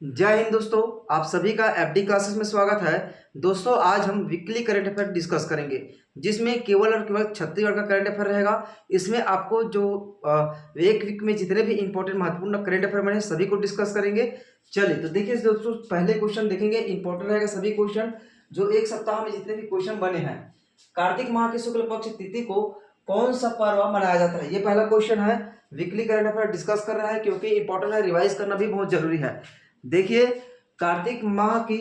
जय हिंद दोस्तों। आप सभी का एफडी क्लासेस में स्वागत है। दोस्तों आज हम वीकली करंट अफेयर डिस्कस करेंगे, जिसमें केवल और केवल छत्तीसगढ़ का करंट अफेयर रहेगा। इसमें आपको जो एक वीक में जितने भी इंपॉर्टेंट महत्वपूर्ण करंट अफेयर बने सभी को डिस्कस करेंगे। चलिए तो देखिए दोस्तों, पहले क्वेश्चन देखेंगे, इंपॉर्टेंट रहेगा सभी क्वेश्चन। जो एक सप्ताह में जितने भी क्वेश्चन बने हैं, कार्तिक माह की शुक्ल पक्ष तिथि को कौन सा पर्व मनाया जाता है, ये पहला क्वेश्चन है। वीकली करंट अफेयर डिस्कस कर रहा है क्योंकि इंपॉर्टेंट है, रिवाइज करना भी बहुत जरूरी है। देखिए, कार्तिक माह की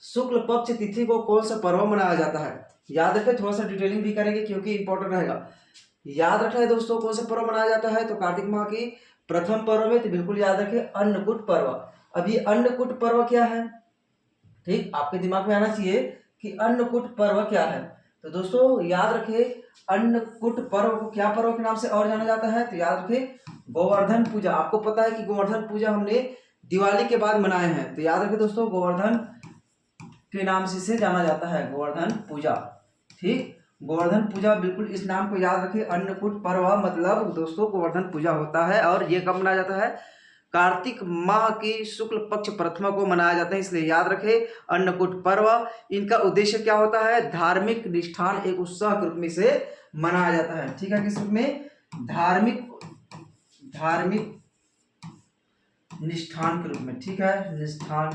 शुक्ल पक्ष तिथि को कौन सा पर्व मनाया जाता है, याद रखें। थोड़ा सा डिटेलिंग भी करेंगे क्योंकि इंपॉर्टेंट रहेगा। याद रखना है दोस्तों, कौन सा पर्व मनाया जाता है तो कार्तिक माह की प्रथम पर्व में तो बिल्कुल याद रखें अन्नकूट पर्व। अब ये अन्नकूट पर्व क्या है, ठीक आपके दिमाग में आना चाहिए कि अन्नकूट पर्व क्या है। तो दोस्तों याद रखें, अन्नकूट पर्व को क्या पर्व के नाम से और जाना जाता है, तो याद रखें गोवर्धन पूजा। आपको पता है कि गोवर्धन पूजा हमने दिवाली के बाद मनाए हैं, तो याद रखें दोस्तों गोवर्धन के नाम से इसे जाना जाता है, गोवर्धन पूजा। ठीक, गोवर्धन पूजा, बिल्कुल इस नाम को याद रखें। अन्नकूट पर्व मतलब दोस्तों गोवर्धन पूजा होता है, और ये कब मनाया जाता है, कार्तिक माह की शुक्ल पक्ष प्रथमा को मनाया जाता है, इसलिए याद रखें अन्नकूट पर्व। इनका उद्देश्य क्या होता है, धार्मिक निष्ठान एक उत्साह के रूप में से मनाया जाता है। ठीक है, किस रूप में, धार्मिक धार्मिक निष्ठान के रूप में। ठीक है, निष्ठान,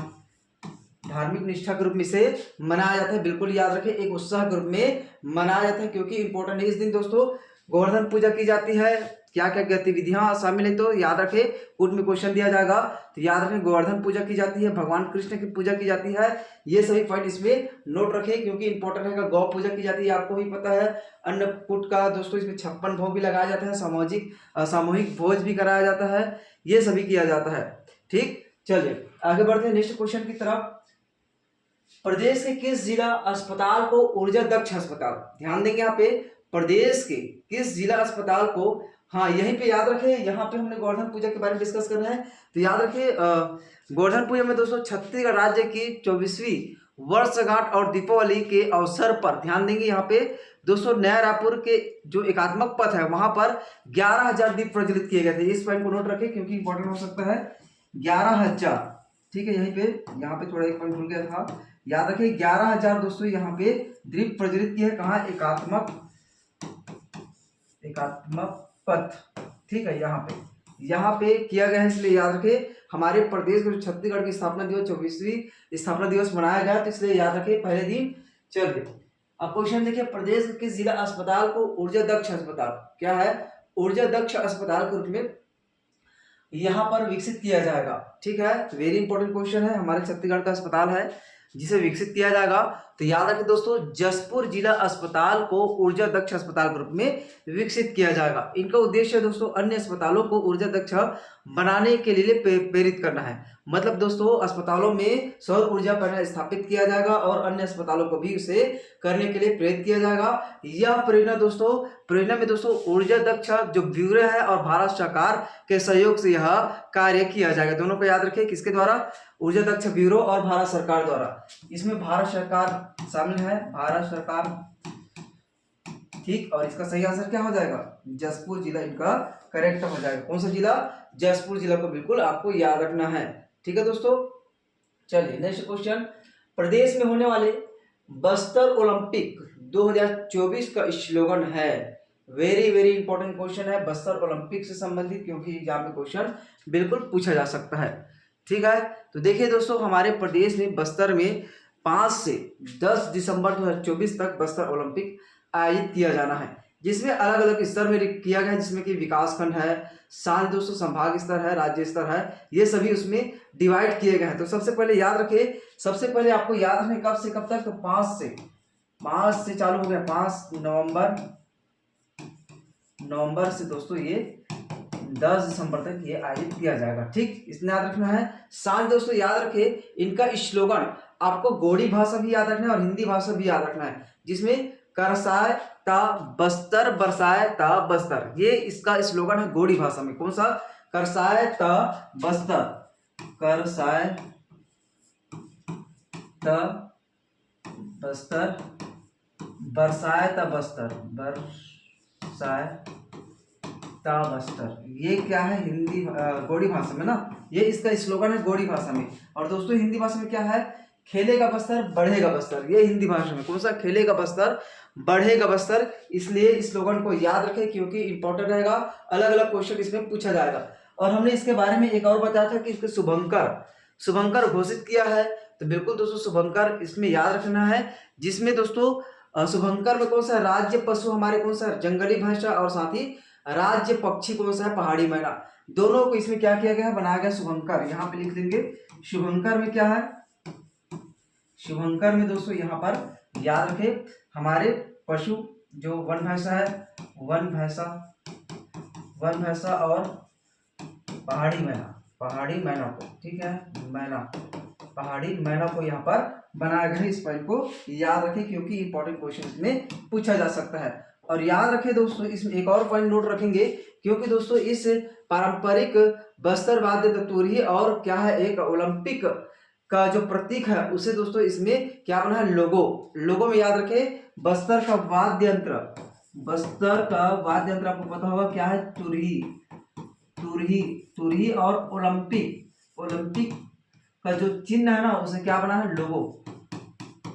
धार्मिक निष्ठा के रूप में से मनाया जाता है। बिल्कुल याद रखें, एक उत्साह के रूप में मनाया जाता है क्योंकि इंपॉर्टेंट है। इस दिन दोस्तों गोवर्धन पूजा की जाती है। क्या क्या गतिविधियां शामिल है तो याद रखें, कूट में क्वेश्चन दिया जाएगा, तो याद रखें गोवर्धन पूजा की जाती है, भगवान कृष्ण की पूजा की जाती है। ये सभी पॉइंट इसमें नोट रखें क्योंकि इंपॉर्टेंट है। गौ पूजा की जाती है, आपको भी पता है। अन्नकूट का दोस्तों इसमें 56 भोग भी लगाया जाता है, सामूहिक भोज भी कराया जाता है, ये सभी किया जाता है। ठीक, चलिए आगे बढ़ते हैं नेक्स्ट क्वेश्चन की तरफ। प्रदेश के किस जिला अस्पताल को ऊर्जा दक्ष अस्पताल, ध्यान देंगे यहाँ पे, प्रदेश के किस जिला अस्पताल को, हाँ यहीं पे याद रखें, यहाँ पे हमने गोवर्धन पूजा के बारे में डिस्कस कर रहे हैं, तो याद रखें गोवर्धन पूजा में दोस्तों छत्तीसगढ़ राज्य की 24वीं वर्षगांठ और दीपावली के अवसर पर ध्यान देंगे। यहाँ पे दोस्तों नया रायपुर के जो एकात्मक पथ है वहां पर 11,000 दीप प्रज्वलित किए गए थे। इस पॉइंट को नोट रखें क्योंकि इंपॉर्टेंट हो सकता है। 11,000, ठीक है, यहीं पे यहाँ पे थोड़ा एक पॉइंट भूल गया था, याद रखिए 11,000 दोस्तों यहाँ पे दीप प्रज्वलित किया है। कहाँ, एकात्मक पथ, ठीक है, यहाँ पे किया गया है, इसलिए याद रखें हमारे प्रदेश को छत्तीसगढ़ की स्थापना दिवस 24वीं स्थापना दिवस मनाया गया, तो इसलिए याद रखें पहले दिन। चलिए अब क्वेश्चन देखिए, प्रदेश के जिला अस्पताल को ऊर्जा दक्ष अस्पताल, क्या है, ऊर्जा दक्ष अस्पताल के रूप में यहाँ पर विकसित किया जाएगा। ठीक है, वेरी इंपॉर्टेंट क्वेश्चन है, हमारे छत्तीसगढ़ का अस्पताल है जिसे विकसित किया जाएगा, तो याद रखें दोस्तों जसपुर जिला अस्पताल को ऊर्जा दक्ष अस्पताल के रूप में विकसित किया जाएगा। इनका उद्देश्य दोस्तों अन्य अस्पतालों को ऊर्जा दक्ष बनाने के लिए प्रेरित करना है। मतलब दोस्तों अस्पतालों में सौर ऊर्जा पैनल स्थापित किया जाएगा और अन्य अस्पतालों को भी उसे करने के लिए प्रेरित किया जाएगा। यह प्रेरणा में दोस्तों ऊर्जा दक्ष जो ब्यूरो है और भारत सरकार के सहयोग से यह कार्य किया जाएगा। दोनों को याद रखें, किसके द्वारा, ऊर्जा दक्ष ब्यूरो और भारत सरकार द्वारा। इसमें भारत सरकार शामिल है, भारत सरकार, ठीक, और इसका सही आंसर क्या हो जाएगा, जसपुर जिला इनका करेक्ट हो जाएगा। कौन सा जिला, जसपुर जिला को बिल्कुल आपको याद रखना है। ठीक है दोस्तों, चलिए नेक्स्ट क्वेश्चन, प्रदेश में होने वाले बस्तर ओलंपिक 2024 का स्लोगन है, वेरी वेरी इंपॉर्टेंट क्वेश्चन है, बस्तर ओलंपिक से संबंधित, क्योंकि एग्जाम में क्वेश्चन बिल्कुल पूछा जा सकता है। ठीक है, तो देखिए दोस्तों हमारे प्रदेश में बस्तर में 5 से 10 दिसंबर 2024 तक बस्तर ओलंपिक आयोजित किया जाना है, जिसमें अलग अलग स्तर में किया गया है, जिसमें कि विकास खंड है, साथ दोस्तों संभाग स्तर है, राज्य स्तर है, ये सभी उसमें डिवाइड किए गए हैं। तो सबसे पहले याद रखें, सबसे पहले आपको याद रखना कब से कब तक, तो 5 से चालू हो गया, 5 नवंबर से दोस्तों ये 10 दिसंबर तक ये आयोजित किया जाएगा। ठीक, इसमें याद रखना है। साथ दोस्तों याद रखें इनका स्लोगन आपको गोड़ी भाषा भी याद रखना है और हिंदी भाषा भी याद रखना है, जिसमें करसाय ता बस्तर बरसाए ता बस्तर, ये इसका स्लोगन है गोड़ी भाषा में। कौन सा, करसाय ता बस्तर, करसाय ता बस्तर, बरसाए ता बस्तर, बरसाए ता बस्तर, ये क्या है हिंदी गोड़ी भाषा में ना, ये इसका स्लोगन है गोड़ी भाषा में। और दोस्तों हिंदी भाषा में क्या है, खेलेगा बस्तर बढ़ेगा बस्तर, ये हिंदी भाषा में कौन सा, खेलेगा बस्तर बढ़ेगा बस्तर। इसलिए इस स्लोगन को याद रखें क्योंकि इंपॉर्टेंट रहेगा, अलग अलग क्वेश्चन इसमें पूछा जाएगा। और हमने इसके बारे में एक और बताया था कि इसके शुभंकर शुभंकर घोषित किया है, तो बिल्कुल दोस्तों शुभंकर इसमें याद रखना है, जिसमें दोस्तों शुभंकर में कौन सा राज्य पशु हमारे कौन सा, जंगली भैंसा, और साथ ही राज्य पक्षी कौन सा है, पहाड़ी मैना। दोनों को इसमें क्या किया गया है, बनाया गया शुभंकर। यहाँ पे लिख देंगे शुभंकर में क्या है, शुभंकर में दोस्तों यहाँ पर याद रखें हमारे पशु जो वन भैंसा है, वन भैंसा और पहाड़ी मैना को, ठीक है, मैना, पहाड़ी मैना को यहाँ पर बनाया गया है। इस पॉइंट को याद रखें क्योंकि इंपॉर्टेंट क्वेश्चन में पूछा जा सकता है। और याद रखें दोस्तों इसमें एक और पॉइंट नोट रखेंगे क्योंकि दोस्तों इस पारंपरिक बस्तर वाद्य तुरही और क्या है, एक ओलंपिक का जो प्रतीक है उसे दोस्तों इसमें क्या बना है, लोगो में याद रखें बस्तर का वाद्य यंत्र, आपको पता होगा क्या है, तुरही और ओलंपिक का जो चिन्ह है ना उसे क्या बना है, लोगो,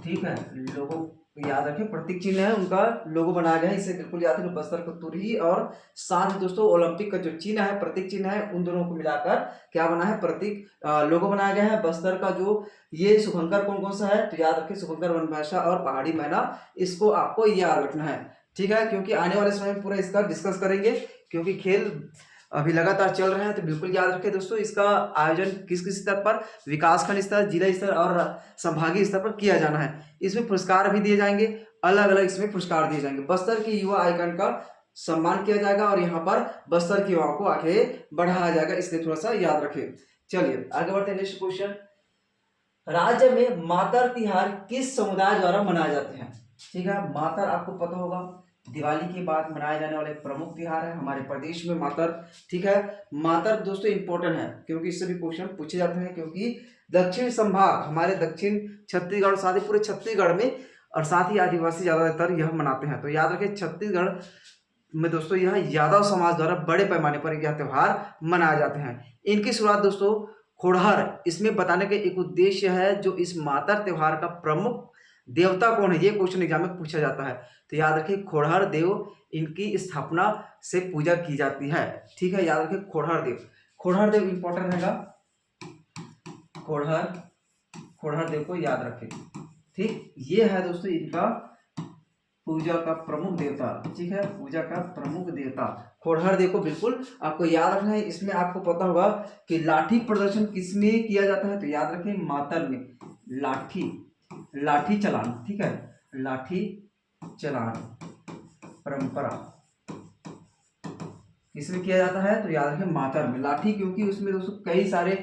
ठीक है, लोगो याद रखें, प्रतीक चिन्ह है उनका लोगो बनाया गया है, इसे बिल्कुल याद रखें। बस्तर का तुरही और साथ ही दोस्तों ओलंपिक का जो चिन्ह है, प्रतीक चिन्ह है, उन दोनों को मिलाकर क्या बना है, प्रतीक लोगो बनाया गया है। बस्तर का जो ये शुभंकर कौन कौन सा है, तो याद रखें शुभंकर वन भाषा और पहाड़ी मैना, इसको आपको याद रखना है, ठीक है, क्योंकि आने वाले समय में पूरा इसका डिस्कस करेंगे क्योंकि खेल अभी लगातार चल रहे हैं। तो बिल्कुल याद रखें दोस्तों इसका आयोजन किस किस स्तर पर, विकासखंड स्तर, जिला स्तर और संभागीय स्तर पर किया जाना है। इसमें पुरस्कार भी दिए जाएंगे, अलग अलग इसमें पुरस्कार दिए जाएंगे। बस्तर के युवा आइकन का सम्मान किया जाएगा और यहाँ पर बस्तर के युवाओं को आगे बढ़ाया जाएगा, इसलिए थोड़ा सा याद रखें। चलिए आगे बढ़ते हैं, नेक्स्ट क्वेश्चन, राज्य में मातर तिहार किस समुदाय द्वारा मनाए जाते हैं, ठीक है। मातर आपको पता होगा दिवाली के बाद मनाए जाने वाले प्रमुख त्योहार है हमारे प्रदेश में मातर, ठीक है। मातर दोस्तों इंपॉर्टेंट है क्योंकि इससे भी क्वेश्चन पूछे जाते हैं, क्योंकि दक्षिण संभाग हमारे दक्षिण छत्तीसगढ़ साथ ही पूरे छत्तीसगढ़ में और साथ ही आदिवासी ज्यादातर यह मनाते हैं। तो याद रखें छत्तीसगढ़ में दोस्तों यह यादव समाज द्वारा बड़े पैमाने पर यह त्योहार मनाए जाते हैं। इनकी शुरुआत दोस्तों खोड़हर, इसमें बताने का एक उद्देश्य है जो इस मातर त्योहार का प्रमुख देवता कौन है, ये क्वेश्चन एग्जाम में पूछा जाता है। तो याद रखें खोड़हर देव, इनकी स्थापना से पूजा की जाती है, ठीक है। याद रखें खोड़हर देव इंपॉर्टेंट रहेगा, खोड़हर देव को याद रखें, ठीक। ये है दोस्तों इनका पूजा का प्रमुख देवता, ठीक है, पूजा का प्रमुख देवता खोड़हर देव को बिल्कुल आपको याद रखना है। इसमें आपको पता होगा कि लाठी प्रदर्शन किसमें किया जाता है, तो याद रखें मातर में लाठी चलान, ठीक है, लाठी चलान परंपरा किसमें किया जाता है, तो याद रखें मातर में लाठी, क्योंकि उसमें दोस्तों कई सारे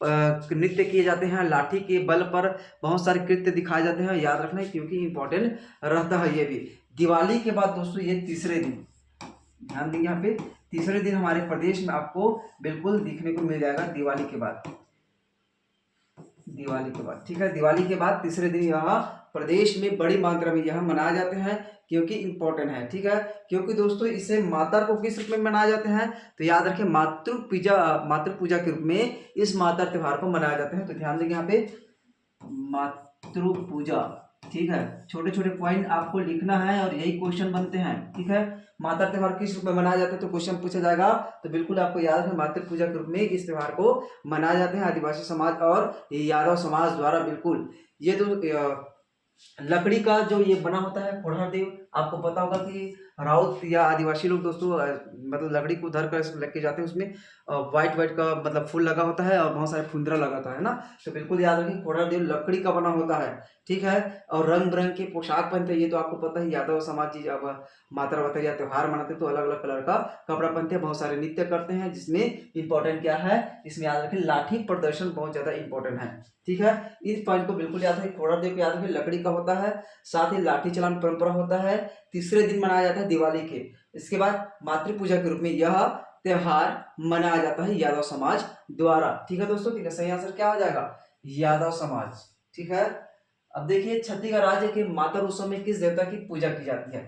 नृत्य किए जाते हैं, लाठी के बल पर बहुत सारे कृत्य दिखाए जाते हैं, याद रखना है क्योंकि इंपॉर्टेंट रहता है ये भी। दिवाली के बाद दोस्तों ये तीसरे दिन, ध्यान देंगे यहाँ पे तीसरे दिन हमारे प्रदेश में आपको बिल्कुल दिखने को मिल जाएगा दिवाली के बाद, ठीक है। दिवाली के बाद तीसरे दिन यहाँ प्रदेश में बड़ी मात्रा में यह मनाए जाते हैं क्योंकि इंपॉर्टेंट है, ठीक है। क्योंकि दोस्तों इसे माता को किस रूप में मनाए जाते हैं, तो याद रखें मातृ पूजा के रूप में इस माता त्योहार को मनाए जाते हैं। तो ध्यान देंगे यहाँ पे मातृ पूजा, ठीक है। छोटे छोटे पॉइंट आपको लिखना है और यही क्वेश्चन बनते हैं, ठीक है। माता त्योहार किस रूप में मनाया जाता है, तो क्वेश्चन पूछा जाएगा, तो बिल्कुल आपको याद है मातृ पूजा के रूप में इस त्योहार को मनाए जाते हैं आदिवासी समाज और यादव समाज द्वारा। बिल्कुल ये तो लकड़ी का जो ये बना होता है खोड़हर देव, आपको पता होगा कि राउत या आदिवासी लोग दोस्तों मतलब लकड़ी को धर कर लेके जाते हैं, उसमें व्हाइट का मतलब फूल लगा होता है और बहुत सारे फुंदरा लगा होता है ना। तो बिल्कुल याद रखें खोड़हर देव लकड़ी का बना होता है, ठीक है। और रंग बिरंग के पोशाक पहनते हैं, ये तो आपको पता है यादव समाज जी जब माता बतर या त्योहार मनाते तो अलग अलग कलर का कपड़ा पहनते हैं, बहुत सारे नृत्य करते हैं, जिसमें इंपॉर्टेंट क्या है, इसमें याद रखें लाठी प्रदर्शन बहुत ज्यादा इंपॉर्टेंट है, ठीक है। इस पॉइंट को बिल्कुल याद रखें, खोड़हर देव याद रखें लकड़ी का होता है, साथ ही लाठी चलान परंपरा होता है, तीसरे दिन मनाया जाता है दिवाली के। इसके बाद मातृ पूजा के रूप में यह त्योहार मनाया जाता है यादव समाज द्वारा, ठीक है दोस्तों, ठीक है। सही आंसर क्या हो जाएगा, यादव समाज, ठीक है। अब देखिए छत्तीसगढ़ राज्य के मातर उत्सव में किस देवता की पूजा की जाती है,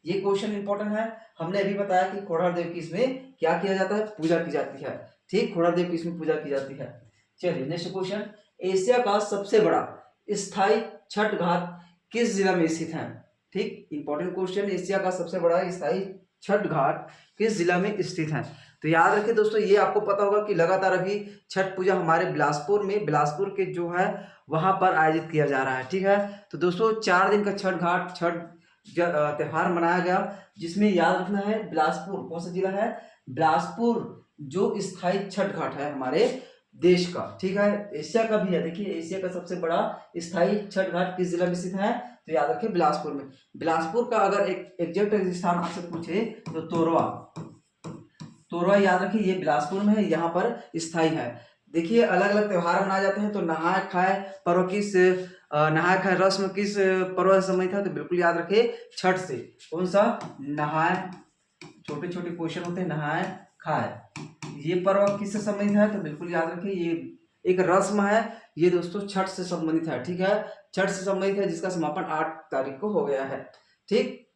ये क्वेश्चन इंपॉर्टेंट है। हमने अभी बताया कि खोड़ार देव की इसमें क्या किया जाता है, पूजा की जाती है। ठीक, खोड़ार देव की इसमें पूजा की जाती है। चलिए नेक्स्ट क्वेश्चन, एशिया का सबसे बड़ा स्थायी छठ घाट किस जिला में स्थित है? ठीक, इंपॉर्टेंट क्वेश्चन, एशिया का सबसे बड़ा स्थायी छठ घाट किस जिला में स्थित है? तो याद रखिए दोस्तों, ये आपको पता होगा कि लगातार अभी छठ पूजा हमारे बिलासपुर के जो है वहां पर आयोजित किया जा रहा है। ठीक है, तो दोस्तों 4 दिन का छठ त्योहार मनाया गया, जिसमें याद रखना है बिलासपुर कौन सा जिला है? बिलासपुर जो स्थायी छठ घाट है हमारे देश का। ठीक है, एशिया का भी है। देखिए एशिया का सबसे बड़ा स्थायी छठ घाट किस जिला में स्थित है? तो याद रखिए बिलासपुर में। बिलासपुर का अगर एक एग्जैक्ट स्थान आपसे पूछे तो तोरवा याद रखिए, ये बिलासपुर में है, यहाँ पर स्थायी है। देखिए अलग अलग त्योहार मनाए जाते हैं, तो नहाय खाए पर्व किस नहाय खाए रस्म किस पर्व से संबंधित है? तो बिल्कुल याद रखिए छठ से। कौन सा? नहाय, छोटे छोटे क्वेश्चन होते हैं, नहाय खाए, ये पर्व किससे संबंधित है? तो बिल्कुल याद रखिए ये एक रस्म है, ये दोस्तों छठ से संबंधित है। ठीक है, छठ से संबंधित है, जिसका समापन 8 तारीख को हो गया है। ठीक,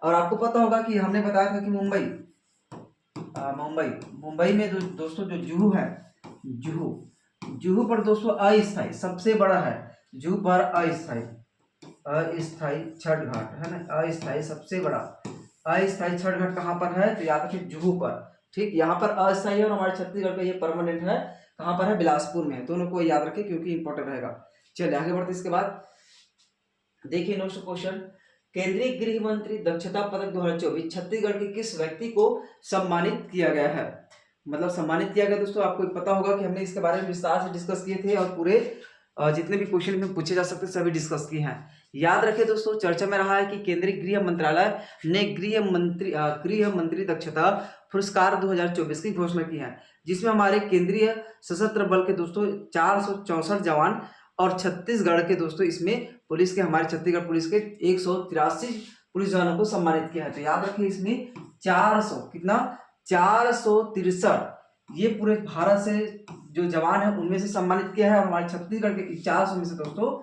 और आपको पता होगा कि हमने बताया था कि मुंबई में दोस्तों जो जुहू पर दोस्तों अस्थायी सबसे बड़ा है, जुहू पर अस्थायी छठ घाट है ना, अस्थायी सबसे बड़ा अस्थायी छठ घाट कहाँ पर है? तो याद रखिए जुहू पर। ठीक, यहाँ पर अस्थायी है और हमारे छत्तीसगढ़ का ये परमानेंट है, कहाँ पर है? बिलासपुर में है। दोनों को याद रखें क्योंकि इंपॉर्टेंट रहेगा। चलिए आगे बढ़ते इसके बाद देखिए नेक्स्ट क्वेश्चन, केंद्रीय गृह मंत्री दक्षता पदक 2024 छत्तीसगढ़ के किस व्यक्ति को सम्मानित किया गया है? मतलब सम्मानित किया गया दोस्तों, आपको पता होगा कि हमने इसके बारे में विस्तार से डिस्कस किए थे और पूरे जितने भी क्वेश्चन में पूछे जा सकते सभी डिस्कस किए हैं। याद रखें दोस्तों, चर्चा में रहा है कि केंद्रीय गृह मंत्रालय ने गृह मंत्री दक्षता पुरस्कार 2024 की घोषणा की है, जिसमें हमारे केंद्रीय सशस्त्र बल के दोस्तों 464 जवान और छत्तीसगढ़ के दोस्तों इसमें पुलिस के, हमारे छत्तीसगढ़ पुलिस के 183 पुलिस जवानों को सम्मानित किया है। तो याद रखिए इसमें 463 ये पूरे भारत से जो जवान है उनमें से सम्मानित किया है, और हमारे छत्तीसगढ़ के 400 में से दोस्तों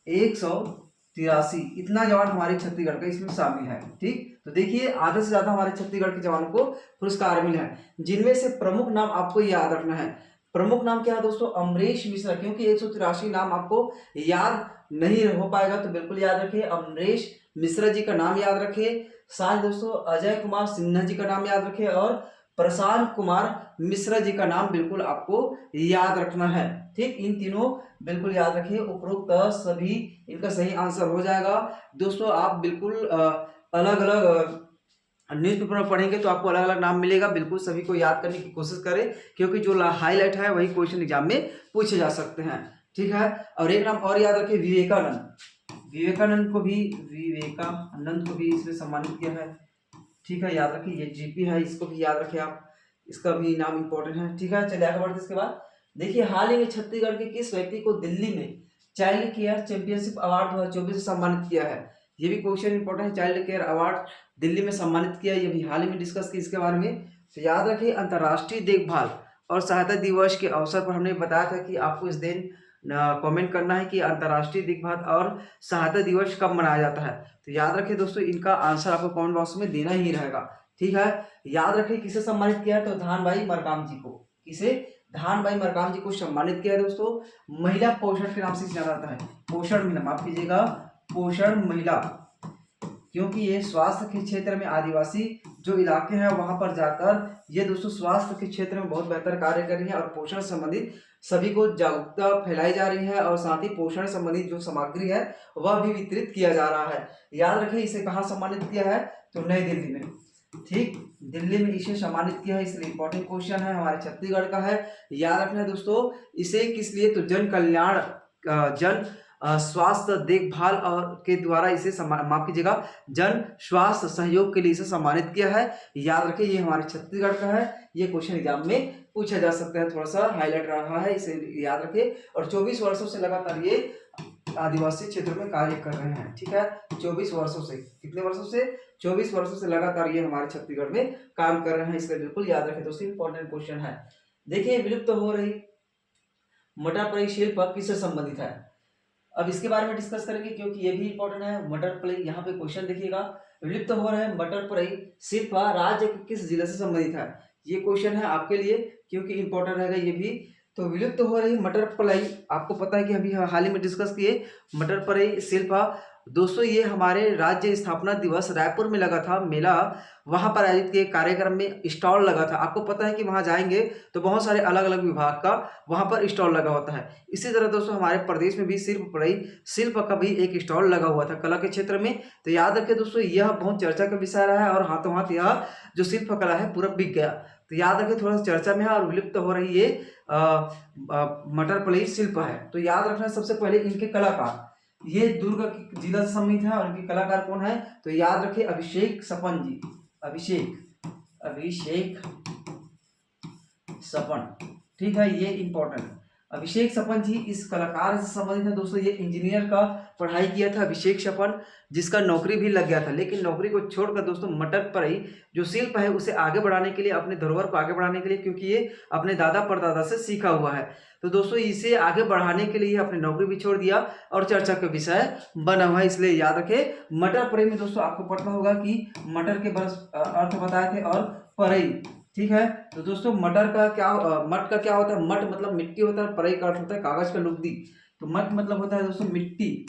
183 इतना जवान हमारे छत्तीसगढ़ का इसमें शामिल है। ठीक, तो देखिए आधे से ज्यादा हमारे छत्तीसगढ़ के जवानों को पुरस्कार मिले हैं, जिनमें से प्रमुख नाम आपको याद रखना है। प्रमुख नाम क्या है दोस्तों? अमरेश मिश्रा, क्योंकि 183 नाम आपको याद नहीं हो पाएगा तो बिल्कुल याद रखिए अमरेश मिश्रा जी का नाम याद रखिए। साथ दोस्तों अजय कुमार सिन्हा जी का नाम याद रखिए और प्रशांत कुमार मिश्रा जी का नाम बिल्कुल आपको याद रखना है। ठीक, इन तीनों बिल्कुल याद रखिए, उपरोक्त सभी इनका सही आंसर हो जाएगा। दोस्तों आप बिल्कुल अलग अलग न्यूज़पेपर में पढ़ेंगे तो आपको अलग अलग नाम मिलेगा, बिल्कुल सभी को याद करने की कोशिश करें, क्योंकि जो हाईलाइट है वही क्वेश्चन एग्जाम में पूछे जा सकते हैं। ठीक है, और एक नाम और याद रखिए विवेकानंद को भी इसमें सम्मानित किया है। ठीक है, याद रखिए ये जीपी है, इसको भी याद रखिए आप, इसका भी नाम इंपॉर्टेंट है। ठीक है, चलिए आगे बढ़ते इसके बाद देखिए, हाल ही में छत्तीसगढ़ के किस व्यक्ति को दिल्ली में चाइल्ड केयर चैंपियनशिप अवार्ड 2024 से सम्मानित किया है? ये भी क्वेश्चन इंपॉर्टेंट है, चाइल्ड केयर अवार्ड दिल्ली में सम्मानित किया, ये भी हाल ही में डिस्कस की इसके बारे में। तो याद रखिए अंतर्राष्ट्रीय देखभाल और सहायता दिवस के अवसर पर हमने बताया था कि आपको इस दिन कमेंट करना है कि अंतर्राष्ट्रीय देखभाल और सहायता दिवस कब मनाया जाता है। तो याद रखिए दोस्तों, इनका आंसर आपको कमेंट बॉक्स में देना ही रहेगा। ठीक है, याद रखिए किसे सम्मानित किया है? तो धानबाई मरकाम जी को। किसे? धानबाई मरकाम जी को सम्मानित किया है दोस्तों। महिला पोषण के नाम से जाना जाता है, पोषण महिला, माफ कीजिएगा पोषण महिला, क्योंकि ये स्वास्थ्य के क्षेत्र में आदिवासी जो इलाके हैं वहां पर जाकर ये दोस्तों स्वास्थ्य के क्षेत्र में बहुत बेहतर कार्य कर रही है और पोषण संबंधित सभी को जागरूकता फैलाई जा रही है, और साथ ही पोषण संबंधित जो सामग्री है वह भी वितरित किया जा रहा है। याद रखिए इसे कहाँ सम्मानित किया है? तो नई दिल्ली में। ठीक, दिल्ली में इसे सम्मानित किया है, इसलिए इंपॉर्टेंट क्वेश्चन है, हमारे छत्तीसगढ़ का है। याद रखना है दोस्तों, इसे किस लिए? तो जन कल्याण जन स्वास्थ्य देखभाल और के द्वारा इसे माफ कीजिएगा जन स्वास्थ्य सहयोग के लिए इसे सम्मानित किया है। याद रखिए ये हमारे छत्तीसगढ़ का है, ये क्वेश्चन एग्जाम में पूछा जा सकता है, थोड़ा सा हाईलाइट रहा है, इसे याद रखिए। और 24 वर्षों से लगातार ये आदिवासी क्षेत्र में कार्य कर रहे हैं। ठीक है, 24 वर्षों से, कितने वर्षों से? 24 वर्षों से लगातार ये हमारे छत्तीसगढ़ में काम कर रहे हैं, इसलिए बिल्कुल याद रखें दोस्तों, इंपॉर्टेंट क्वेश्चन है। देखिए विलुप्त हो रही मटर पड़ी शिल्प किससे संबंधित है? अब इसके बारे में डिस्कस करेंगे क्योंकि ये भी इंपॉर्टेंट है। मटर प्ले, यहाँ पे क्वेश्चन देखिएगा, विलुप्त हो रहे मटर पलई शिल्प राज्य के किस जिले से संबंधित है? ये क्वेश्चन है आपके लिए क्योंकि इंपॉर्टेंट रहेगा ये भी। तो विलुप्त हो रही मटर पलई, आपको पता है कि अभी हाल ही में डिस्कस किए मटर पलई शिल्प। दोस्तों ये हमारे राज्य स्थापना दिवस रायपुर में लगा था मेला, वहां पर आयोजित किए कार्यक्रम में स्टॉल लगा था। आपको पता है कि वहां जाएंगे तो बहुत सारे अलग अलग विभाग का वहां पर स्टॉल लगा होता है। इसी तरह दोस्तों हमारे प्रदेश में भी शिल्प पलई शिल्प का भी एक स्टॉल लगा हुआ था कला के क्षेत्र में। तो याद रखें दोस्तों यह बहुत चर्चा का विषय रहा है और हाथों हाथ यह जो शिल्प कला है पूरा बिक गया। तो याद रखें थोड़ा सा चर्चा में है और विलुप्त हो रही ये मटर पलई शिल्प है। तो याद रखना सबसे पहले इनके कलाकार, ये दुर्ग जिला से संबंधित है और इनके कलाकार कौन है? तो याद रखिए अभिषेक सपन जी, अभिषेक सपन, ठीक है ये इंपॉर्टेंट। अभिषेक सपन जी इस कलाकार से संबंधित है दोस्तों। ये इंजीनियर का पढ़ाई किया था अभिषेक सपन, जिसका नौकरी भी लग गया था, लेकिन नौकरी को छोड़कर दोस्तों मटर पलई जो शिल्प है उसे आगे बढ़ाने के लिए, अपने धरोहर को आगे बढ़ाने के लिए, क्योंकि ये अपने दादा परदादा से सीखा हुआ है, तो दोस्तों इसे आगे बढ़ाने के लिए अपनी नौकरी भी छोड़ दिया और चर्चा का विषय बना हुआ है। इसलिए याद रखें मटर पलई में दोस्तों आपको पता होगा कि मटर के बरस अर्थ बताए थे और पलई, ठीक है। तो दोस्तों मटर का क्या मट का क्या होता है? मट मतलब मिट्टी होता है, पलई का अर्थ होता है कागज का लुगदी। तो मट मतलब होता है दोस्तों मिट्टी,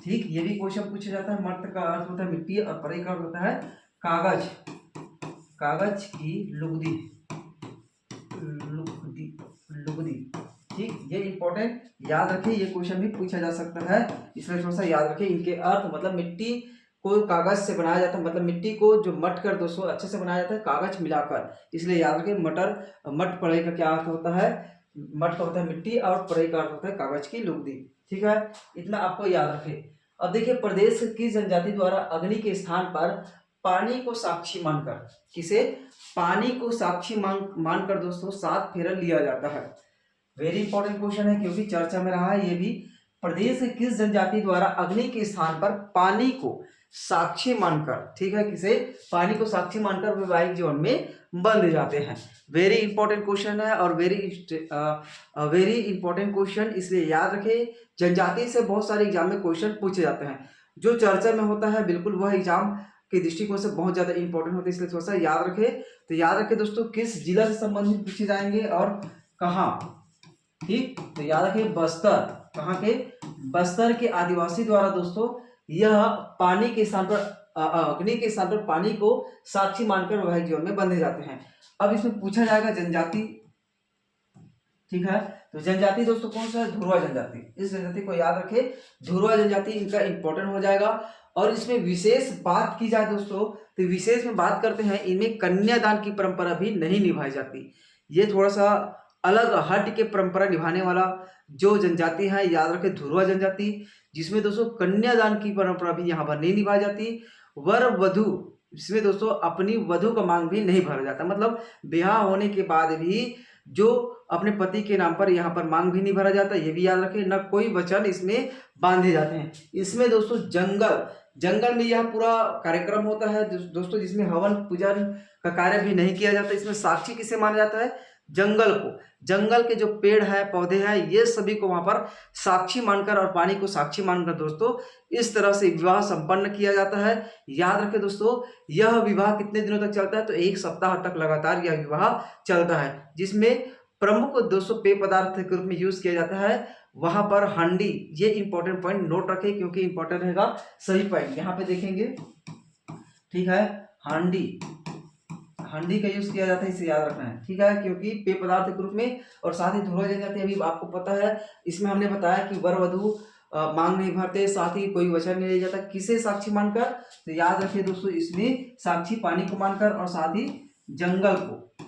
ठीक, ये भी क्वेश्चन पूछा जाता है। मट का अर्थ होता है मिट्टी और पलई का अर्थ होता है कागज, कागज की लुगदी, लुगदी, लुगदी, ठीक। ये इंपॉर्टेंट याद रखिए, ये क्वेश्चन भी पूछा जा सकता है, इसलिए थोड़ा सा याद रखिए। इनके अर्थ मतलब मिट्टी को कागज से बनाया जाता है, मतलब मिट्टी को जो मट कर दोस्तों अच्छे से बनाया जाता है कागज मिलाकर, इसलिए याद रखिए मट पलई का क्या अर्थ होता है? मट का होता है मिट्टी और पलई का अर्थ होता है कागज की लुगदी, ठीक है, इतना आपको याद रखें। अब देखिए प्रदेश की जनजाति द्वारा अग्नि के स्थान पर पानी को साक्षी मानकर, किसे? पानी को साक्षी मानकर दोस्तों 7 फेरा लिया जाता है। वेरी इंपॉर्टेंट क्वेश्चन है क्योंकि चर्चा में रहा है ये भी। प्रदेश की किस जनजाति द्वारा अग्नि के स्थान पर पानी को साक्षी मानकर, ठीक है, किसे? पानी को साक्षी मानकर वैवाहिक जीवन में बंध जाते हैं। वेरी इंपॉर्टेंट क्वेश्चन है और वेरी इंपॉर्टेंट क्वेश्चन, इसलिए याद रखें। जनजाति से बहुत सारे एग्जाम में क्वेश्चन पूछे जाते हैं, जो चर्चा में होता है बिल्कुल वह एग्जाम के दृष्टिकोण से बहुत ज्यादा इंपॉर्टेंट होता है, इसलिए थोड़ा सा याद रखें। तो याद रखें दोस्तों किस जिला से संबंधित पूछे जाएंगे और कहाँ, ठीक। तो याद रखिए बस्तर, कहाँ के? बस्तर के आदिवासी द्वारा दोस्तों यह पानी के स्थान पर अग्नि के स्थान पर पानी को साक्षी मानकर वैवाहिक जीवन में बंधे जाते हैं। अब इसमें पूछा जाएगा जनजाति, ठीक है। तो जनजाति दोस्तों कौन सा है? धुरवा जनजाति। इस जनजाति को याद रखे, धुरवा जनजाति इनका इंपॉर्टेंट हो जाएगा। और इसमें विशेष बात की जाए दोस्तों तो विशेष में बात करते हैं, इनमें कन्यादान की परंपरा भी नहीं निभाई जाती। ये थोड़ा सा अलग हट के परंपरा निभाने वाला जो जनजाति है, याद रखें धुरवा जनजाति, जिसमें दोस्तों कन्यादान की परंपरा भी यहाँ पर नहीं निभाई जाती। वर वधु, इसमें दोस्तों अपनी वधु का मांग भी नहीं भरा जाता, मतलब ब्याह होने के बाद भी जो अपने पति के नाम पर यहाँ पर मांग भी नहीं भरा जाता, ये भी याद रखें। न कोई वचन इसमें बांधे जाते हैं। इसमें दोस्तों जंगल में यह पूरा कार्यक्रम होता है दोस्तों, जिसमें हवन पूजन का कार्य भी नहीं किया जाता। इसमें साक्षी किसे माना जाता है? जंगल को, जंगल के जो पेड़ है पौधे हैं ये सभी को वहां पर साक्षी मानकर और पानी को साक्षी मानकर दोस्तों इस तरह से विवाह संपन्न किया जाता है। याद रखें दोस्तों यह विवाह कितने दिनों तक चलता है? तो 1 सप्ताह तक लगातार यह विवाह चलता है, जिसमें प्रमुख दोस्तों पेय पदार्थ के रूप में यूज किया जाता है वहां पर हांडी। ये इंपॉर्टेंट पॉइंट नोट रखें क्योंकि इंपॉर्टेंट रहेगा सही पॉइंट यहाँ पे देखेंगे, ठीक है। हांडी का यूज किया जाता है, इसे याद रखना है, ठीक है, क्योंकि पेय पदार्थ के रूप में। और साथ ही धुरवा जनजाति अभी आपको पता है, इसमें हमने बताया कि वर वधु मांग नहीं भरते, साथ ही कोई वचन नहीं लिया जाता, किसे साक्षी मानकर? तो याद रखिए दोस्तों इसमें साक्षी पानी को मानकर और साथ ही जंगल को,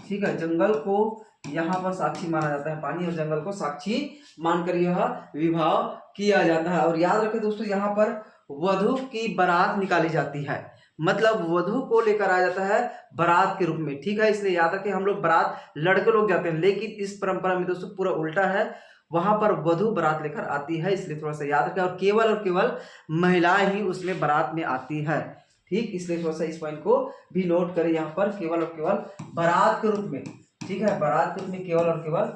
ठीक है, जंगल को यहाँ पर साक्षी माना जाता है, पानी और जंगल को साक्षी मानकर यह विवाह किया जाता है। और याद रखें दोस्तों यहाँ पर वधु की बारात निकाली जाती है, मतलब वधु को लेकर आया जाता है बारात के रूप में, ठीक है। इसलिए याद रखें हम लोग बारात लड़के लोग जाते हैं, लेकिन इस परंपरा में दोस्तों पूरा उल्टा है, वहां पर वधु बारात लेकर आती है, इसलिए थोड़ा सा याद रखें। और केवल महिलाएं ही उसमें बारात में आती है, ठीक, इसलिए थोड़ा सा इस पॉइंट को भी नोट करें यहाँ पर, केवल और केवल बारात के रूप में, ठीक है। बारात के रूप में केवल और केवल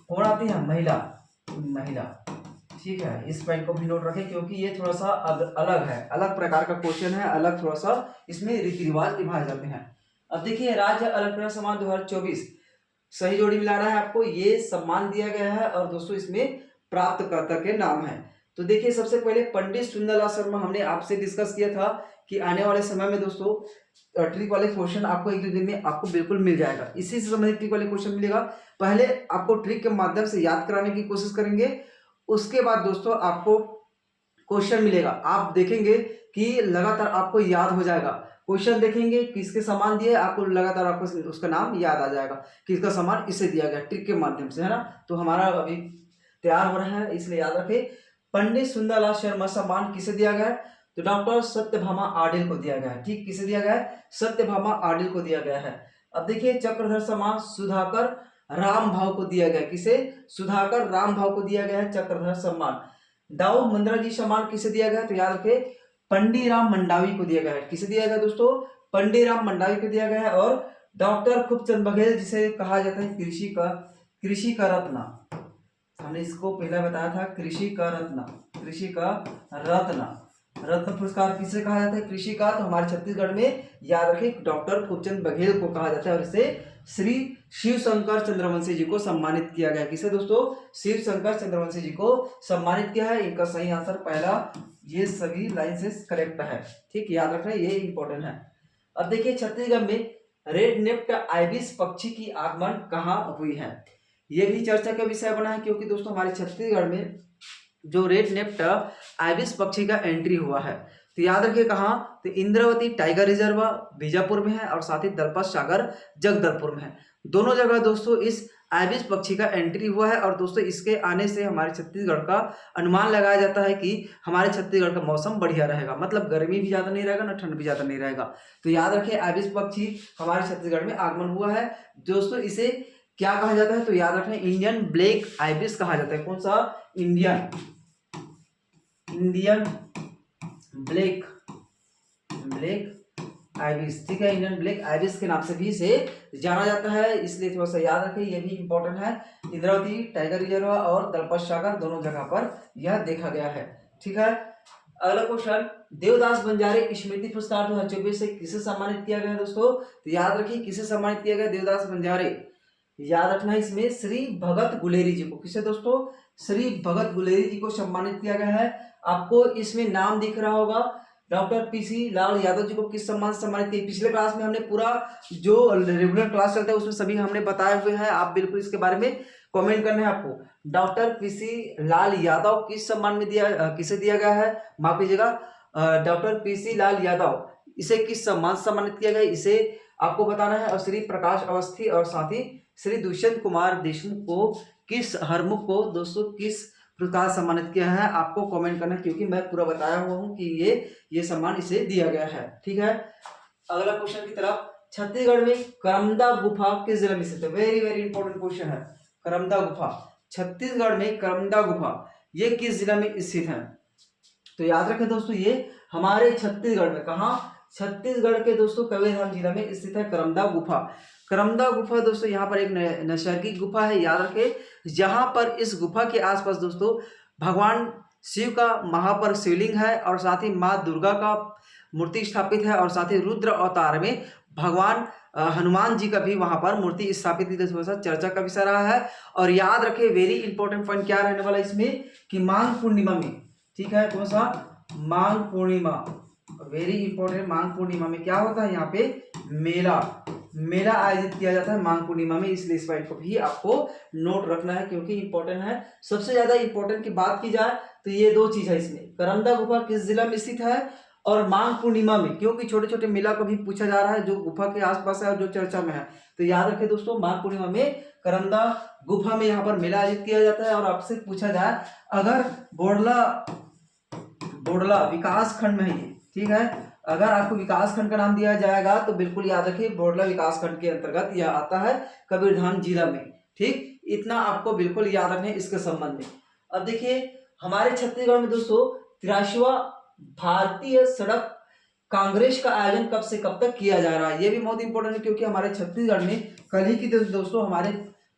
कौन आती है? महिला, ठीक है, इस पॉइंट को भी नोट रखें क्योंकि ये थोड़ा सा अलग है, अलग प्रकार का क्वेश्चन है, अलग थोड़ा सा इसमें रीति रिवाज निभाए जाते हैं। अब देखिए राज्य अलंकरण सम्मान 2024 सही जोड़ी मिलाना है आपको, ये सम्मान दिया गया है और दोस्तों इसमें प्राप्तकर्ता के नाम है। तो देखिए सबसे पहले पंडित सुंदरलाल शर्मा, हमने आपसे डिस्कस किया था कि आने वाले समय में दोस्तों ट्रिक वाले क्वेश्चन आपको एक दो दिन में आपको बिल्कुल मिल जाएगा, इसी से संबंधित ट्रिक वाले क्वेश्चन मिलेगा। पहले आपको ट्रिक के माध्यम से याद कराने की कोशिश करेंगे, उसके बाद दोस्तों आपको क्वेश्चन मिलेगा, आप देखेंगे कि लगातार आपको याद हो जाएगा। क्वेश्चन देखेंगे किसके समान दिए, आपको लगातार आपको उसका नाम याद आ जाएगा, किसका समान इसे दिया गया ट्रिक के माध्यम से, है ना। तो हमारा अभी तैयार हो रहा है, इसलिए याद रखें पंडित सुंदरलाल शर्मा सम्मान किसे दिया गया है, तो डॉक्टर सत्यभामा आडिल को दिया गया है। ठीक, किसे दिया गया है, सत्यभामा आडिल को दिया गया है। अब देखिए चक्रधर सम्मान सुधाकर राम भाव को दिया गया, किसे, सुधाकर राम भाव को दिया गया है चक्रधर सम्मान। दाऊद मंद्रा जी सम्मान किसे दिया गया, तो याद रखें पंडीराम मंडावी को दिया गया है। किसे दिया गया दोस्तों, पंडीराम मंडावी को दिया गया है। और डॉक्टर खूबचंद बघेल जिसे कहा जाता है कृषि का रत्न, हमने इसको पहले बताया था, कृषि का रत्न पुरस्कार किसे कहा जाता है, कृषि का। तो हमारे छत्तीसगढ़ में याद रखें डॉक्टर खूबचंद बघेल को कहा जाता है और इसे श्री शिव शंकर चंद्रवंशी जी को सम्मानित किया गया। किसे दोस्तों, शिव शंकर चंद्रवंशी जी को सम्मानित किया है। इनका सही आंसर पहला, ये सभी लाइन से करेक्ट है। ठीक, याद रखना, ये इंपॉर्टेंट है। अब देखिए छत्तीसगढ़ में रेड नेप्ड आइबिस पक्षी की आगमन कहाँ हुई है, ये भी चर्चा का विषय बना है क्योंकि दोस्तों हमारे छत्तीसगढ़ में जो रेड नेप्ड आइबिस पक्षी का एंट्री हुआ है, तो याद रखिए कहाँ, तो इंद्रावती टाइगर रिजर्व बीजापुर में है और साथ ही दलपत सागर जगदलपुर में है। दोनों जगह दोस्तों इस आइबिस पक्षी का एंट्री हुआ है और दोस्तों इसके आने से हमारे छत्तीसगढ़ का अनुमान लगाया जाता है कि हमारे छत्तीसगढ़ का मौसम बढ़िया रहेगा, मतलब गर्मी भी ज्यादा नहीं रहेगा ना ठंड भी ज्यादा नहीं रहेगा। तो याद रखिए आइबिस पक्षी हमारे छत्तीसगढ़ में आगमन हुआ है। दोस्तों इसे क्या कहा जाता है, तो याद रखना इंडियन ब्लैक आइबिस कहा जाता है। कौन सा, इंडियन ब्लैक आइबिस। ठीक है, इंडियन ब्लैक आइबिस के नाम से भी इसे जाना जाता है, इसलिए थोड़ा सा याद रखें, ये भी इंपॉर्टेंट है। इंद्रावती टाइगर रिजर्व और दलपत सागर दोनों जगह पर यह देखा गया है। ठीक है, अगला क्वेश्चन, देवदास बंजारे स्मृति पुरस्कार 2024 से किसे सम्मानित किया गया है दोस्तों, तो याद रखिए किसे सम्मानित किया गया देवदास बंजारे, याद रखना इसमें श्री भगत गुलेरी जी को। किसे दोस्तों, श्री भगत गुलेरी जी को सम्मानित किया गया है। आपको इसमें नाम दिख रहा होगा, डॉक्टर पीसी लाल यादव जी को किस सम्मान से सम्मानित किया। पिछले क्लास में हमने पूरा जो रेगुलर क्लास चलता है उसमें सभी हमने बताए हुए हैं, आप बिल्कुल इसके बारे में कमेंट करना है आपको। डॉक्टर पीसी लाल यादव किस सम्मान में किसे दिया गया है, माफ कीजिएगा, डॉक्टर पीसी लाल यादव इसे किस सम्मान से सम्मानित किया गया, इसे आपको बताना है। और श्री प्रकाश अवस्थी और साथ ही श्री दुष्यंत कुमार देशमुख को हरमुख को दोस्तों किस प्रकार सम्मानित किया है, आपको कमेंट करना है क्योंकि मैं पूरा बताया हुआ हूं कि ये सम्मान इसे दिया गया है। ठीक है, अगला क्वेश्चन की तरफ, छत्तीसगढ़ में करमदा गुफा किस जिले में स्थित है, वेरी वेरी इंपॉर्टेंट क्वेश्चन है। करमदा गुफा, छत्तीसगढ़ में करमदा गुफा ये किस जिला में स्थित है, तो याद रखें दोस्तों ये हमारे छत्तीसगढ़ में, कहा, छत्तीसगढ़ के दोस्तों कबीरधाम जिला में स्थित है करमदा गुफा। करमदा गुफा दोस्तों यहाँ पर एक नैसर्गिक गुफा है, याद रखें, जहां पर इस गुफा के आसपास दोस्तों भगवान शिव का महापर शिवलिंग है और साथ ही माँ दुर्गा का मूर्ति स्थापित है और साथ ही रुद्र अवतार में भगवान हनुमान जी का भी वहां पर मूर्ति स्थापित है। थोड़ा सा चर्चा का विषय रहा है। और याद रखें वेरी इंपॉर्टेंट पॉइंट क्या रहने वाला इसमें कि माघ पूर्णिमा में, ठीक है, कौन सा, माघ पूर्णिमा, वेरी इंपॉर्टेंट, माघ पूर्णिमा में क्या होता है, यहाँ पे मेला आयोजित किया जाता है माघ पूर्णिमा में, इसलिए इस पॉइंट को भी आपको नोट रखना है क्योंकि इंपॉर्टेंट है। सबसे ज्यादा इंपॉर्टेंट की बात की जाए तो ये दो चीज है इसमें, करमदा गुफा किस जिला में स्थित है और माघ पूर्णिमा में, क्योंकि छोटे छोटे मेला को भी पूछा जा रहा है जो गुफा के आसपास है और जो चर्चा में है। तो याद रखें दोस्तों माघ पूर्णिमा में करमदा गुफा में यहाँ पर मेला आयोजित किया जाता है। और आपसे पूछा जाए अगर बोडला विकास खंड में है ये, ठीक है, अगर आपको विकास खंड का नाम दिया जाएगा तो बिल्कुल याद रखिए बोडला विकास खंड के अंतर्गत यह आता है कबीरधाम जिला में। ठीक, इतना आपको बिल्कुल याद रखना है इसके संबंध में। अब देखिए हमारे छत्तीसगढ़ में दोस्तों 83वां भारतीय सड़क कांग्रेस का आयोजन कब से कब तक किया जा रहा है, ये भी बहुत इंपॉर्टेंट है क्योंकि हमारे छत्तीसगढ़ में कल ही की दोस्तों हमारे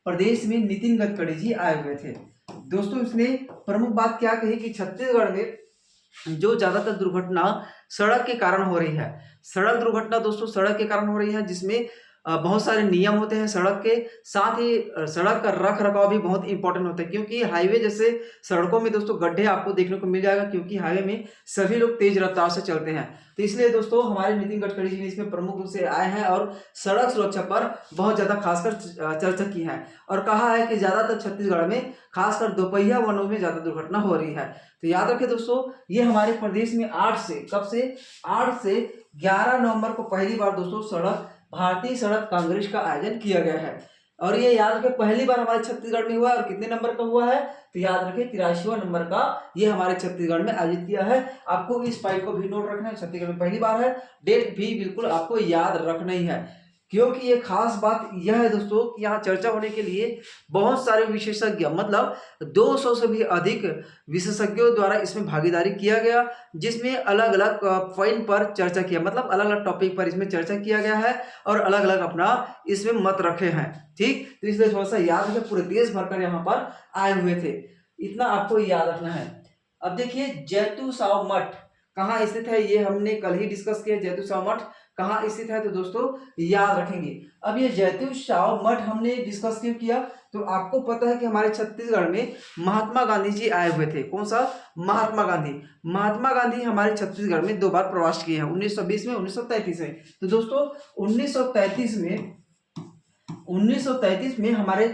प्रदेश में नितिन गडकरी जी आए हुए थे। दोस्तों इसने प्रमुख बात क्या कही कि छत्तीसगढ़ में जो ज्यादातर दुर्घटना सड़क के कारण हो रही है। सड़क दुर्घटना दोस्तों सड़क के कारण हो रही है, जिसमें बहुत सारे नियम होते हैं सड़क के, साथ ही सड़क का रख रखाव भी बहुत इंपॉर्टेंट होता है, क्योंकि हाईवे जैसे सड़कों में दोस्तों गड्ढे आपको देखने को मिल जाएगा, क्योंकि हाईवे में सभी लोग तेज रफ्तार से चलते हैं। तो इसलिए दोस्तों हमारे नितिन गडकरी जी ने इसमें प्रमुख रूप से आए हैं और सड़क सुरक्षा पर बहुत ज्यादा खासकर चर्चा की है, और कहा है कि ज्यादातर छत्तीसगढ़ में खासकर दोपहिया वाहनों में ज्यादा दुर्घटना हो रही है। तो याद रखें दोस्तों, ये हमारे प्रदेश में 8 से कब से 8 से 11 नवंबर को पहली बार दोस्तों सड़क भारतीय सड़क कांग्रेस का आयोजन किया गया है। और ये याद रखें पहली बार हमारे छत्तीसगढ़ में हुआ है, और कितने नंबर का हुआ है तो याद रखें 83वां नंबर का ये हमारे छत्तीसगढ़ में आयोजित किया है। आपको इस पॉइंट को भी नोट रखना है, छत्तीसगढ़ में पहली बार है, डेट भी बिल्कुल आपको याद रखना ही है, क्योंकि ये खास बात यह है दोस्तों कि यहाँ चर्चा होने के लिए बहुत सारे विशेषज्ञ मतलब 200 से भी अधिक विशेषज्ञों द्वारा इसमें भागीदारी किया गया, जिसमें अलग अलग पॉइंट पर चर्चा किया, मतलब अलग अलग टॉपिक पर इसमें चर्चा किया गया है और अलग अलग अपना इसमें मत रखे हैं। ठीक, तो इसलिए थोड़ा सा याद रखें, पूरे देश भर कर यहाँ पर आए हुए थे, इतना आपको याद रखना है। अब देखिए जैतू साव मठ कहाँ स्थित है, ये हमने कल ही डिस्कस किया। जैतू साव मठ कहाँ स्थित है तो दोस्तों याद रखेंगे। अब ये जैतू साव मठ हमने डिस्कस क्यों किया, तो आपको पता है कि हमारे छत्तीसगढ़ में महात्मा गांधी जी आए हुए थे। कौन सा? महात्मा गांधी। महात्मा गांधी हमारे छत्तीसगढ़ में 2 बार प्रवास किए हैं, 1920 में, 1933 में। तो दोस्तों 1933 में हमारे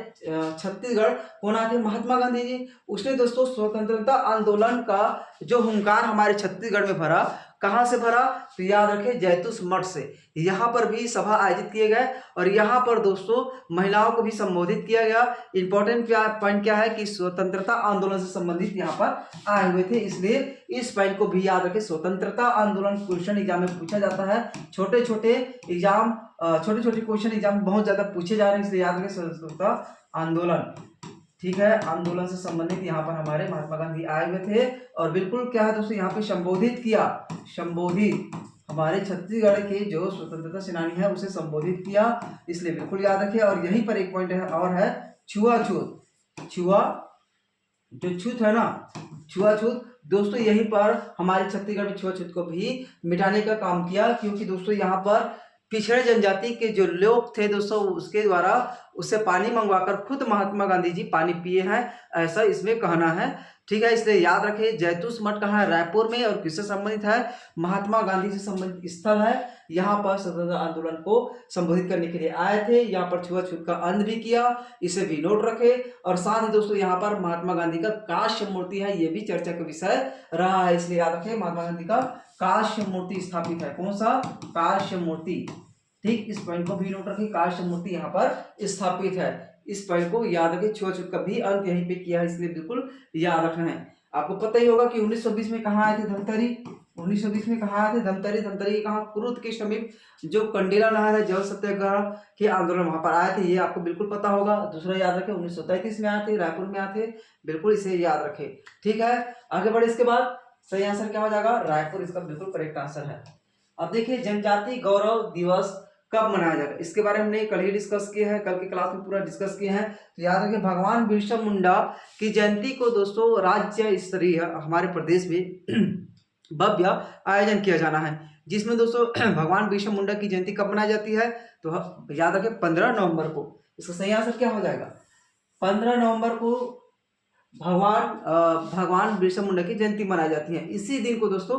छत्तीसगढ़ कौन आए थे? महात्मा गांधी जी। उसने दोस्तों स्वतंत्रता आंदोलन का जो हुंकार हमारे छत्तीसगढ़ में भरा, कहां से भरा तो याद रखें जैतूस मठ से। यहाँ पर भी सभा आयोजित किए गए और यहाँ पर दोस्तों महिलाओं को भी संबोधित किया गया। इंपॉर्टेंट पॉइंट क्या है कि स्वतंत्रता आंदोलन से संबंधित यहाँ पर आए हुए थे, इसलिए इस पॉइंट को भी याद रखें। स्वतंत्रता आंदोलन क्वेश्चन एग्जाम में पूछा जाता है, छोटे छोटे क्वेश्चन एग्जाम में बहुत ज्यादा पूछे जा रहे हैं, इसलिए याद रखें स्वतंत्रता आंदोलन। ठीक है, आंदोलन से संबंधित यहाँ पर हमारे महात्मा गांधी आए हुए थे और बिल्कुल क्या है दोस्तों यहाँ पे संबोधित हमारे छत्तीसगढ़ के जो स्वतंत्रता सेनानी है उसे संबोधित किया, इसलिए बिल्कुल याद रखिए। और यहीं पर एक पॉइंट है और है छुआछूत। जो छूत है ना, छुआछूत दोस्तों यहीं पर हमारे छत्तीसगढ़ में छुआछूत को भी मिटाने का काम किया, क्योंकि दोस्तों यहाँ पर पिछड़े जनजाति के जो लोग थे दोस्तों उसके द्वारा उससे पानी मंगवाकर खुद महात्मा गांधी जी पानी पिए हैं, ऐसा इसमें कहना है। ठीक है, इसलिए याद रखें जैतूस मठ कहाँ है? रायपुर में। और किससे संबंधित है? महात्मा गांधी से संबंधित स्थल है। यहाँ पर स्वतंत्रता आंदोलन को संबोधित करने के लिए आए थे, यहाँ पर छुआछूत का अंत भी किया, इसे भी नोट रखे। और साथ ही दोस्तों यहाँ पर महात्मा गांधी का कांस्य मूर्ति है, ये भी चर्चा का विषय रहा है, इसलिए याद रखें महात्मा गांधी का कांस्य मूर्ति स्थापित है। कौन सा? कांस्य मूर्ति। ठीक, इस पॉइंट को भी नोट रखें, कांस्य मूर्ति यहाँ पर स्थापित है, इस पॉइंट को याद रखें। छुआछूत का भी अंत यहीं पे किया है, इसलिए बिल्कुल याद रखना है। आपको पता ही होगा कि 1920 में कहाँ आए थे? धमतरी। 1920 में कहाँ आए थे? धमतरी कहाँ? कुरुद के समीप जो कंडेला नहर है, जल सत्याग्रह के आंदोलन वहां पर आए थे, ये आपको बिल्कुल पता होगा। दूसरा याद रखें 1933 में आए थे, रायपुर में आए थे, बिल्कुल इसे याद रखें। ठीक है, आगे बढ़े। इसके बाद सही आंसर क्या हो जाएगा? रायपुर इसका बिल्कुल करेक्ट आंसर है। अब देखिए जनजाति गौरव दिवस कब मनाया जाएगा, इसके बारे में हमने कल ही डिस्कस किया है, कल की क्लास में पूरा डिस्कस किए हैं। तो याद रखिए भगवान बिरसा मुंडा की जयंती को दोस्तों राज्य स्तरीय हमारे प्रदेश में भव्य आयोजन किया जाना है, जिसमें दोस्तों भगवान बिरसा मुंडा की जयंती कब मनाई जाती है तो याद रखें 15 नवंबर को। इसका सही आंसर क्या हो जाएगा? 15 नवंबर को भगवान बिरसा मुंडा की जयंती मनाई जाती है। इसी दिन को दोस्तों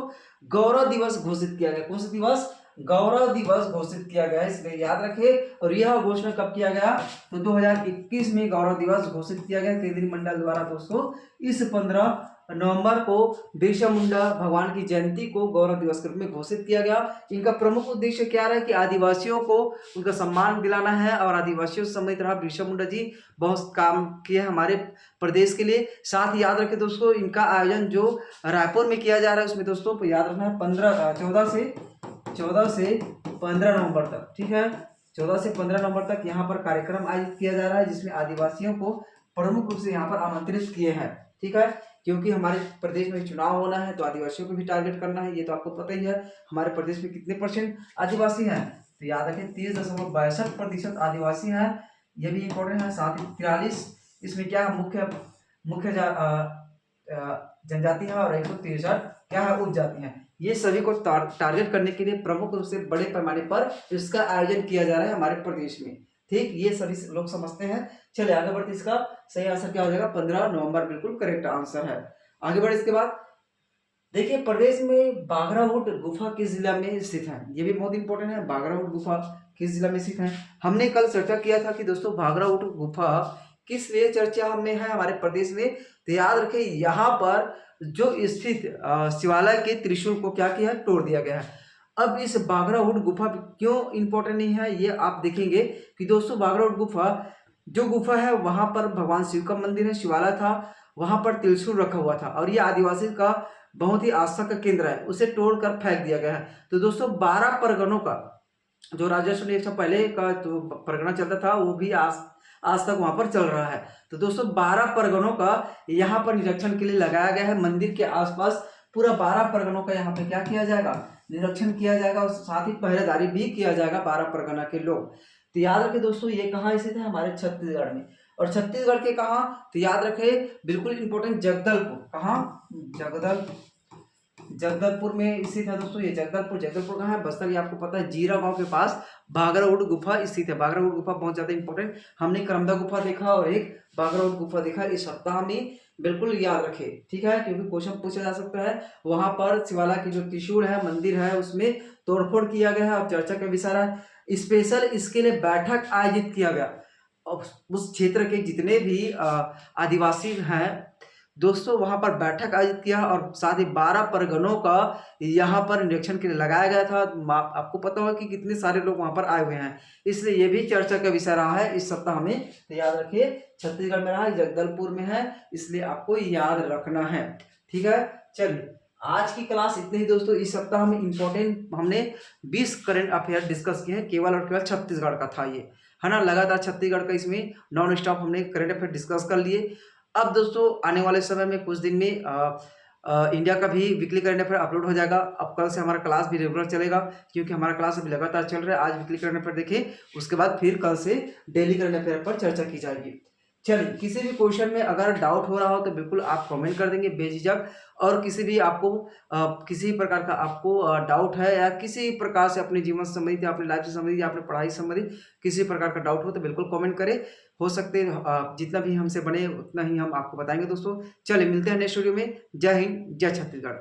गौरव दिवस घोषित किया गया। कौन सा दिवस? गौरव दिवस घोषित किया गया, इसलिए याद रखें। और यह घोषणा कब किया गया तो 2021 में गौरव दिवस घोषित किया गया केंद्रीय मंडल द्वारा। दोस्तों इस 15 नवंबर को बिरसा मुंडा भगवान की जयंती को गौरव दिवस के रूप में घोषित किया गया। इनका प्रमुख उद्देश्य क्या रहा है कि आदिवासियों को उनका सम्मान दिलाना है, और आदिवासियों से संबंधित रहा बिरसा मुंडा जी बहुत काम किए हमारे प्रदेश के लिए। साथ ही याद रखें दोस्तों इनका आयोजन जो रायपुर में किया जा रहा है उसमें दोस्तों याद रखना है 14 से 15 नवंबर तक। ठीक है, 14 से 15 नवंबर तक यहाँ पर कार्यक्रम आयोजित किया जा रहा है, जिसमें आदिवासियों को प्रमुख रूप से यहाँ पर आमंत्रित किए हैं। ठीक है, क्योंकि हमारे प्रदेश में चुनाव होना है तो आदिवासियों को भी टारगेट करना है, ये तो आपको पता ही है। हमारे प्रदेश में कितने परसेंट आदिवासी हैं तो याद रखें 30.62% आदिवासी हैं, ये भी इंपॉर्टेंट है। साथ ही 43 इसमें क्या मुख्य मुख्य जनजाति है और 163 क्या है उपजाति है। ये सभी को टारगेट करने के लिए प्रमुख रूप से बड़े पैमाने पर इसका आयोजन किया जा रहा है हमारे प्रदेश में। ठीक, ये सभी लोग समझते हैं। चलिए आगे बढ़ते, इसका सही आंसर क्या हो जाएगा, 15 नवंबर बिल्कुल करेक्ट आंसर है। आगे बढ़े इसके बाद देखिए, प्रदेश में बाघराहुट गुफा किस जिला में स्थित है, ये भी बहुत इंपॉर्टेंट है। बाघराहुट गुफा किस जिला में स्थित है, हमने कल चर्चा किया था कि दोस्तों बाघराहुट गुफा किस लिए चर्चा में है हमारे प्रदेश में, तो याद रखें यहाँ पर जो स्थित शिवालय के त्रिशूल को क्या किया, तोड़ दिया गया है। अब इस बाघराहुट गुफा क्यों इंपॉर्टेंट नहीं है ये आप देखेंगे कि दोस्तों बाघराहुट गुफा जो गुफा है वहां पर भगवान शिव का मंदिर है, शिवालय था, वहां पर त्रिशूल रखा हुआ था और ये आदिवासी का बहुत ही आस्था का केंद्र है, उसे तोड़कर फेंक दिया गया है। तो दोस्तों 12 परगनों का जो राजस्व निरीक्षण पहले का जो परगना चलता था वो भी आज तक वहां पर चल रहा है। तो दोस्तों 12 परगनों का यहाँ पर निरीक्षण के लिए लगाया गया है। मंदिर के आसपास पूरा 12 परगनों का यहाँ पे क्या किया जाएगा, निरीक्षण किया जाएगा और साथ ही पहरेदारी भी किया जाएगा 12 परगना के लोग। तो याद रखें दोस्तों ये कहाँ स्थित है, हमारे छत्तीसगढ़ में। और छत्तीसगढ़ के कहाँ, तो याद रखें बिल्कुल इंपॉर्टेंट, जगदलपुर। कहाँ, जगदलपुर में स्थित है दोस्तों ये। जगदलपुर कहाँ है, बस्तर। ये आपको पता है जीरा गांव के पास बाघराहुट गुफा स्थित है। बाघराहुट गुफा बहुत ज्यादा इंपॉर्टेंट, हमने करमदा गुफा देखा और एक बाघराहुट गुफा देखा, इस सप्ताह में बिल्कुल याद रखे, ठीक है, क्योंकि क्वेश्चन पूछा जा सकता है। वहां पर शिवालय की जो त्रिशूल है, मंदिर है, उसमें तोड़फोड़ किया गया है और चर्चा का विषय है। स्पेशल इसके लिए बैठक आयोजित किया गया और उस क्षेत्र के जितने भी आदिवासी हैं दोस्तों वहां पर बैठक आयोजित किया और साथ ही 12 परगनों का यहाँ पर निरीक्षण के लिए लगाया गया था। आपको पता होगा कि कितने सारे लोग वहां पर आए हुए हैं, इसलिए ये भी चर्चा का विषय रहा है इस सप्ताह में। तो याद रखिए छत्तीसगढ़ में रहा, जगदलपुर में है, इसलिए आपको याद रखना है, ठीक है। चलिए आज की क्लास इतने ही दोस्तों। इस सप्ताह में इंपॉर्टेंट हमने 20 करंट अफेयर डिस्कस किए हैं, केवल और केवल छत्तीसगढ़ का था ये, है ना। लगातार छत्तीसगढ़ का इसमें नॉन स्टॉप हमने करंट अफेयर डिस्कस कर लिए। अब दोस्तों आने वाले समय में कुछ दिन में इंडिया का भी वीकली करंट अफेयर अपलोड हो जाएगा। अब कल से हमारा क्लास भी रेगुलर चलेगा, क्योंकि हमारा क्लास अभी लगातार चल रहा है। आज वीकली करंट अफेयर देखें, उसके बाद फिर कल से डेली करंट अफेयर पर चर्चा की जाएगी। चलिए, किसी भी क्वेश्चन में अगर डाउट हो रहा हो तो बिल्कुल आप कमेंट कर देंगे बेझिझक। और किसी भी आपको किसी प्रकार का आपको डाउट है या किसी प्रकार से अपने जीवन से संबंधित या अपनी लाइफ से संबंधित या अपने पढ़ाई से संबंधित किसी प्रकार का डाउट हो तो बिल्कुल कमेंट करें। हो सकते जितना भी हमसे बने उतना ही हम आपको बताएंगे दोस्तों। चलिए मिलते हैं नेक्स्ट वीडियो में। जय हिंद, जय छत्तीसगढ़।